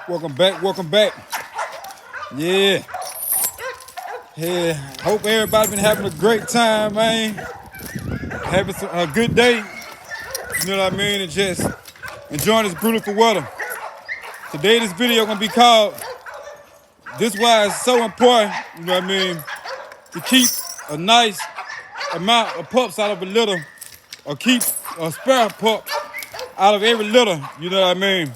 Welcome back, welcome back. Yeah. Yeah. Hope everybody been having a great time, man. Having a good day. You know what I mean? And just enjoying this beautiful weather. Today this video gonna be called This Why It's So Important, you know what I mean, to keep a nice amount of pups out of a litter or keep a spare pup out of every litter, you know what I mean?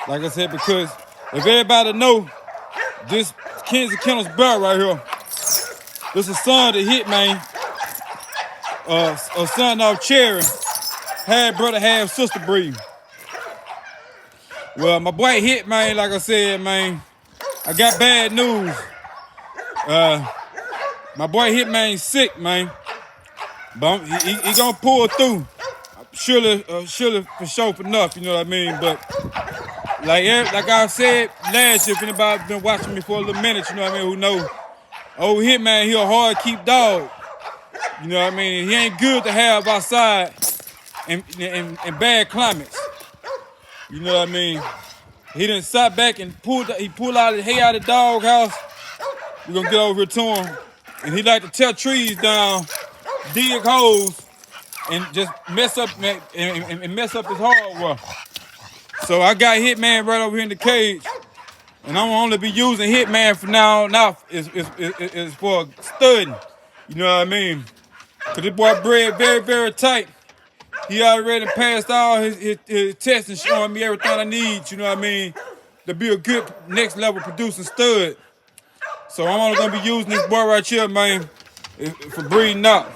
Like I said, because if everybody know this Kansas Kennels bear right here, this is a son of the Hitman, a son of Cherry, half brother, half sister breed. Well, my boy Hitman, like I said, man, I got bad news. My boy Hitman's sick, man, but he gonna pull through. Surely for sure for enough, you know what I mean? But like I said last year, if anybody been watching me for a little minute, you know what I mean, who know, old Hitman, he a hard keep dog. You know what I mean? He ain't good to have outside in bad climates. You know what I mean? He done sat back and pulled out his hay out of the dog house. We're gonna get over here to him. And he like to tear trees down, dig holes, and just mess up and mess up his hardware. So I got Hitman right over here in the cage. And I'm gonna only be using Hitman from now on out is for studying. You know what I mean? Cause this boy bred very, very tight. He already passed all his tests and showing me everything I need, you know what I mean, to be a good next level producing stud. So I'm only gonna be using this boy right here, man, for breeding out.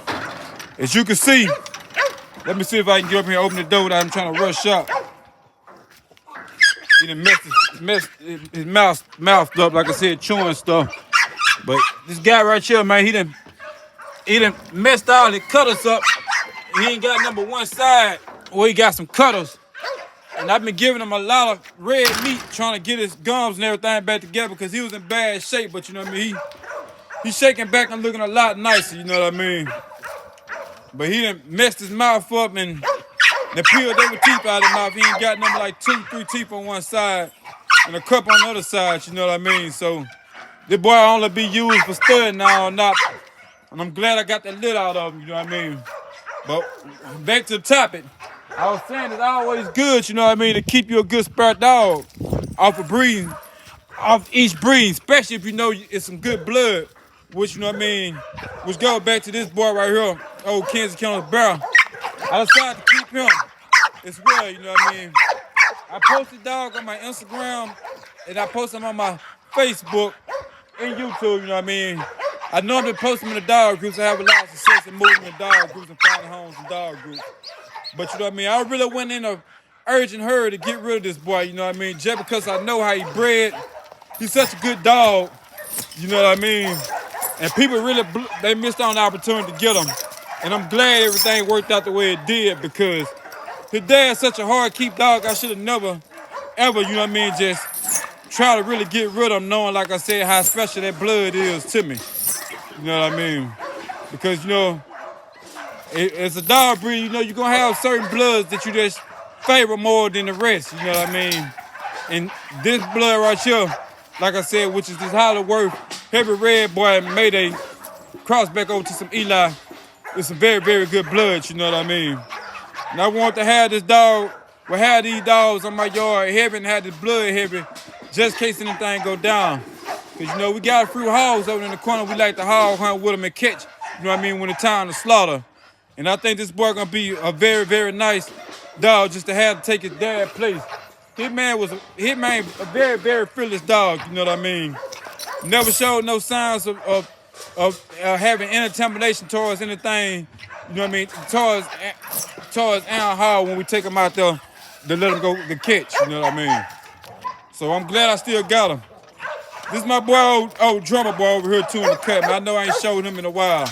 As you can see, let me see if I can get up here and open the door without him trying to rush up. He done messed his mouth up, like I said, chewing stuff. But this guy right here, man, he done messed all his cutters up. He ain't got number one side where he got some cutters. And I've been giving him a lot of red meat, trying to get his gums and everything back together because he was in bad shape. But you know what I mean? He's shaking back and looking a lot nicer, you know what I mean? But he done messed his mouth up and they peeled every teeth out of his mouth. He ain't got number like 2, 3 teeth on one side and a couple on the other side, you know what I mean? So this boy only be used for studying now or not. And I'm glad I got that lid out of him, you know what I mean? But back to the topic. I was saying it's always good, you know what I mean, to keep you a good spare dog off of breeding, off each breed, especially if you know it's some good blood, which, you know what I mean, which goes back to this boy right here, old Kansas Kennels bear. I decided to keep him as well, you know what I mean. I posted dog on my Instagram and I post him on my Facebook and YouTube, you know what I mean. I normally post them in the dog groups. I have a lot of success in moving in dog groups and finding homes in dog groups. But you know what I mean? I really went in a urging her to get rid of this boy, you know what I mean? Just because I know how he bred. He's such a good dog, you know what I mean? And people really, they missed on the opportunity to get him. And I'm glad everything worked out the way it did because his dad's such a hard keep dog. I should have never, ever, you know what I mean, just try to really get rid of him knowing, like I said, how special that blood is to me. You know what I mean? Because, you know, it's a dog breed, you know, you're going to have certain bloods that you just favor more than the rest, you know what I mean? And this blood right here, like I said, which is this Hollyworth heavy red boy and Mayday cross back over to some Eli, it's some very, very good blood, you know what I mean? And I want to have this dog, well, have these dogs on my yard heavy and have this blood heavy just in case anything go down. Because, you know, we got a few hogs over in the corner. We like to hog hunt with them and catch, you know what I mean, when it's time to slaughter. And I think this boy going to be a very, very nice dog just to have to take his dad's place. Hitman a very, very fearless dog, you know what I mean. Never showed no signs of having any intimidation towards anything, you know what I mean, towards animal hog when we take him out there to let him go to catch, you know what I mean. So I'm glad I still got him. This is my boy, old drummer boy over here too in the cut, man. I know I ain't showed him in a while.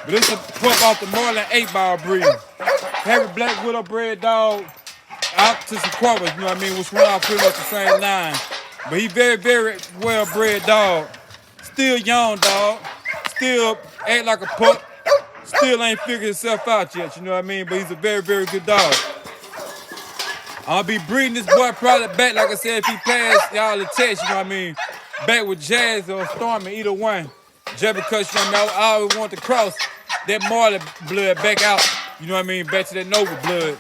But this is a pup off the Marlin 8-ball breed. Heavy black widow bred dog out to some quarters, you know what I mean, which went off pretty much the same line. But he very, very well bred dog. Still young dog. Still act like a pup. Still ain't figured himself out yet, you know what I mean? But he's a very, very good dog. I'll be breeding this boy probably back, like I said, if he passed y'all the test, you know what I mean? Back with Jazz or Stormy, either one. Just because, you know what I mean, I always want to cross that Marley blood back out, you know what I mean, back to that Nova blood.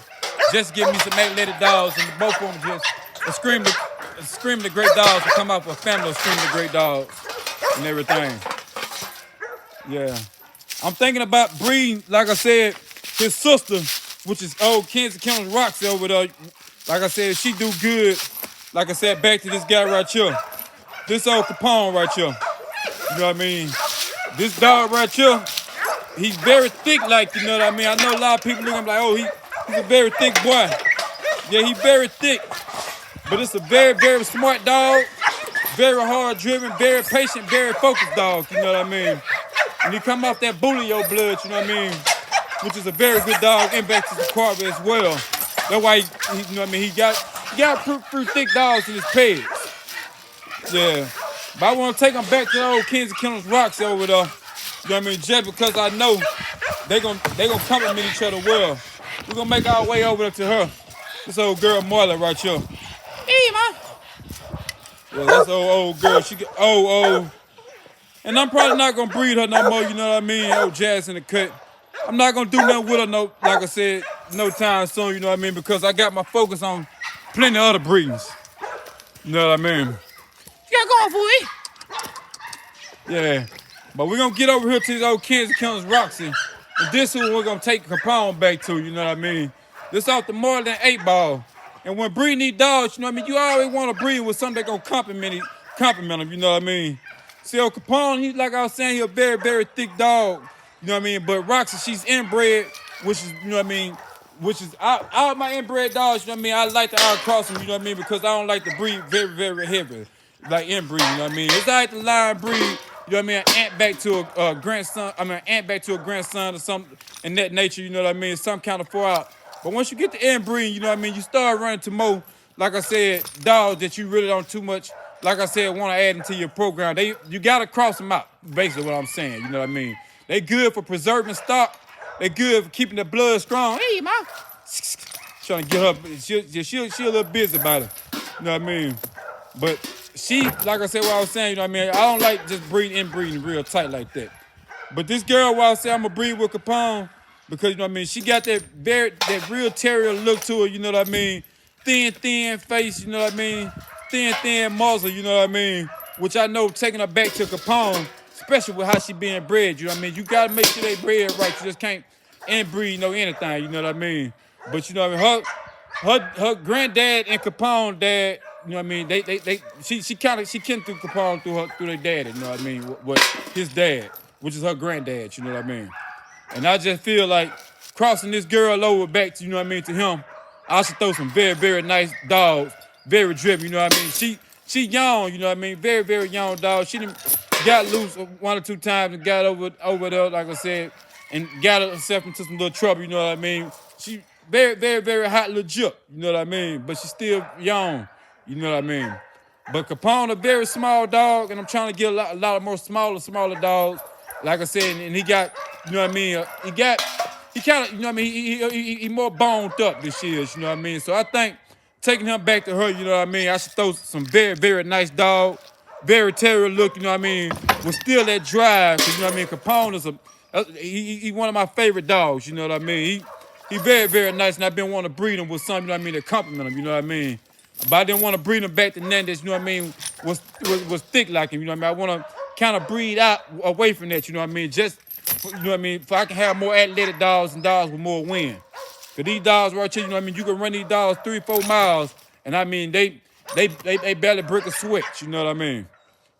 Just give me some athletic dogs, and both of them just scream the great dogs to come out for a family of scream the great dogs and everything. Yeah. I'm thinking about breeding, like I said, his sister, which is old Kansas County Roxy over there. Like I said, she do good. Like I said, back to this guy right here. This old Capone right here. You know what I mean? This dog right here, he's very thick, like, you know what I mean? I know a lot of people look at him like, oh, he's a very thick boy. Yeah, he's very thick. But it's a very, very smart dog. Very hard driven, very patient, very focused dog, you know what I mean? And he come off that Bulio blood, you know what I mean? Which is a very good dog, and back to the Carver as well. That's why he you know what I mean, he got pretty thick dogs in his pegs. Yeah. But I want to take them back to the old Kansas County Rocks over there. You know what I mean? Just because I know they gonna compliment each other well. We're gonna make our way over to her. This old girl Marla right here. Hey, man. Yeah, that's old girl. She get old. And I'm probably not gonna breed her no more, you know what I mean? Old Jazz in the cut. I'm not gonna do nothing with her, no, like I said, no time soon, you know what I mean? Because I got my focus on plenty of other breedings. You know what I mean? You got going for it. Yeah. But we're gonna get over here to this old Kansas County Roxy. And this is what we're gonna take Capone back to, you know what I mean? This off the more than 8 ball. And when breeding these dogs, you know what I mean, you always want to breed with something that gonna compliment them, you know what I mean? See, old Capone, he, like I was saying, he a very, very thick dog, you know what I mean? But Roxy, she's inbred, which is, you know what I mean, which is, all my inbred dogs, you know what I mean, I like to outcross them, you know what I mean, because I don't like to breed very, very heavy, like inbreed, you know what I mean? It's like the line breed, you know what I mean, an aunt back to a grandson, an aunt back to a grandson or something in that nature, you know what I mean, some kind of far out. But once you get the inbreed, you know what I mean, you start running to more, like I said, dogs that you really don't too much, like I said, want to add into your program. You got to cross them out, basically what I'm saying, you know what I mean? They good for preserving stock. They good for keeping the blood strong. Hey, ma. Trying to get her, she a little busy about it, you know what I mean? But she, like I said, what I was saying, you know what I mean? I don't like just inbreeding real tight like that. But this girl, what I was saying, I'm going to breed with Capone, because, you know what I mean, she got that real terrier look to her, you know what I mean? Thin face, you know what I mean? Thin muzzle, you know what I mean? Which I know taking her back to Capone, especially with how she being bred, you know what I mean? You got to make sure they bred right. You just can't inbreed anything, you know what I mean? But, you know what I mean? Her granddad and Capone dad, you know what I mean? She kin through Capone through their daddy, you know what I mean? What his dad, which is her granddad, you know what I mean? And I just feel like crossing this girl over back to, you know what I mean, to him, I should throw some very, very nice dogs, very driven, you know what I mean? She young, you know what I mean? Very, very young dog. She done got loose 1 or 2 times and got over there, like I said, and got herself into some little trouble, you know what I mean? She very, very, very hot little jip, you know what I mean? But she's still young, you know what I mean? But Capone, a very small dog, and I'm trying to get a lot of more smaller dogs, like I said, and he got, you know what I mean? He kind of, you know what I mean? He more boned up this year, you know what I mean? So I think taking him back to her, you know what I mean? I should throw some very, very nice dog, very terrier look, you know what I mean? With still that drive, because, you know what I mean? Capone is he one of my favorite dogs, you know what I mean? He very, very nice, and I've been wanting to breed him with something, you know what I mean, to compliment him, you know what I mean? But I didn't want to breed him back to none that's, you know what I mean, was thick like him, you know what I mean? I want to kind of breed out away from that, you know what I mean? Just, you know what I mean, so I can have more athletic dogs and dogs with more wind. Because these dogs right here, you know what I mean, you can run these dogs 3-4 miles, and I mean, they barely break a sweat, you know what I mean?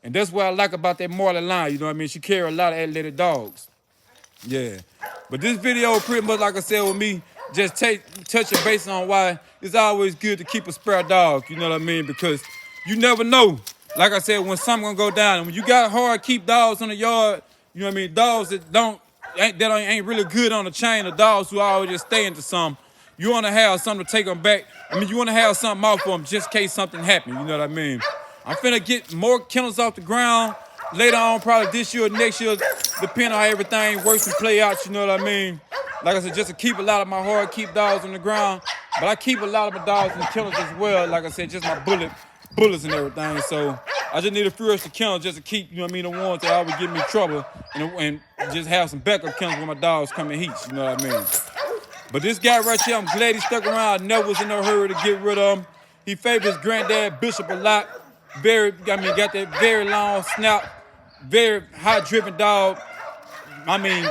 And that's what I like about that Marley line, you know what I mean? She carry a lot of athletic dogs. Yeah. But this video pretty much, like I said, with me, just touching base on why it's always good to keep a spare dog, you know what I mean? Because you never know, like I said, when something gonna go down. And when you got hard keep dogs in the yard, you know what I mean? Dogs that ain't really good on the chain, or dogs who always just stay into something. You want to have something to take them back. I mean, you want to have something out for them just in case something happens, you know what I mean? I'm finna get more kennels off the ground later on, probably this year or next year, depending on how everything works and play out, you know what I mean? Like I said, just to keep a lot of my hard keep dogs on the ground. But I keep a lot of my dogs in kennels as well. Like I said, just my bullets and everything. So I just need a few extra kennels just to keep, you know what I mean, the ones that always give me trouble, and just have some backup kennels when my dogs come in heats, you know what I mean? But this guy right here, I'm glad he stuck around. I never was in no hurry to get rid of him. He favored his granddad, Bishop, a lot. Got that very long snout, very high-driven dog. I mean,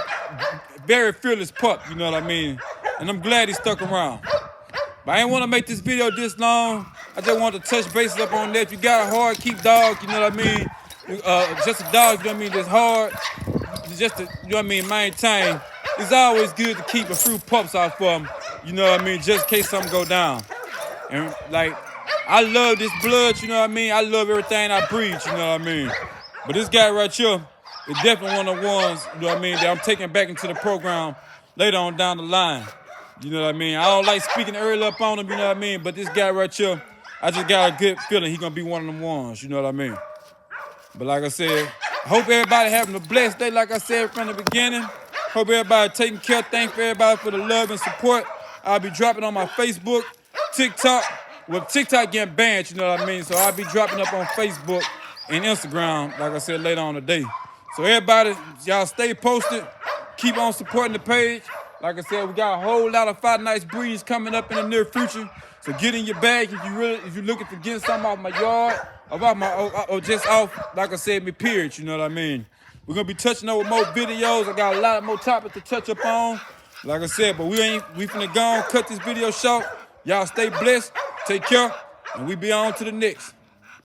very fearless pup, you know what I mean? And I'm glad he stuck around. But I didn't want to make this video this long. I just wanted to touch bases up on that. If you got a hard keep dog, you know what I mean? Just a dog, you know what I mean, that's hard, just to, you know what I mean, maintain. It's always good to keep a few pups out for them, you know what I mean, just in case something go down. And like, I love this blood, you know what I mean? I love everything I breed, you know what I mean? But this guy right here is definitely one of the ones, you know what I mean, that I'm taking back into the program later on down the line. You know what I mean? I don't like speaking early up on him, you know what I mean? But this guy right here, I just got a good feeling he's going to be one of them ones, you know what I mean? But like I said, I hope everybody having a blessed day, like I said from the beginning. Hope everybody taking care. Thanks for everybody for the love and support. I'll be dropping on my Facebook, TikTok. Well, TikTok getting banned, you know what I mean? So I'll be dropping up on Facebook and Instagram, like I said, later on today. So everybody, y'all stay posted. Keep on supporting the page. Like I said, we got a whole lot of Fight Nights breeds coming up in the near future. So get in your bag if you're looking to get something off my yard, or just off, like I said, my period, you know what I mean? We're gonna be touching over more videos. I got a lot more topics to touch up on. Like I said, but we finna go on, cut this video short. Y'all stay blessed, take care, and we be on to the next.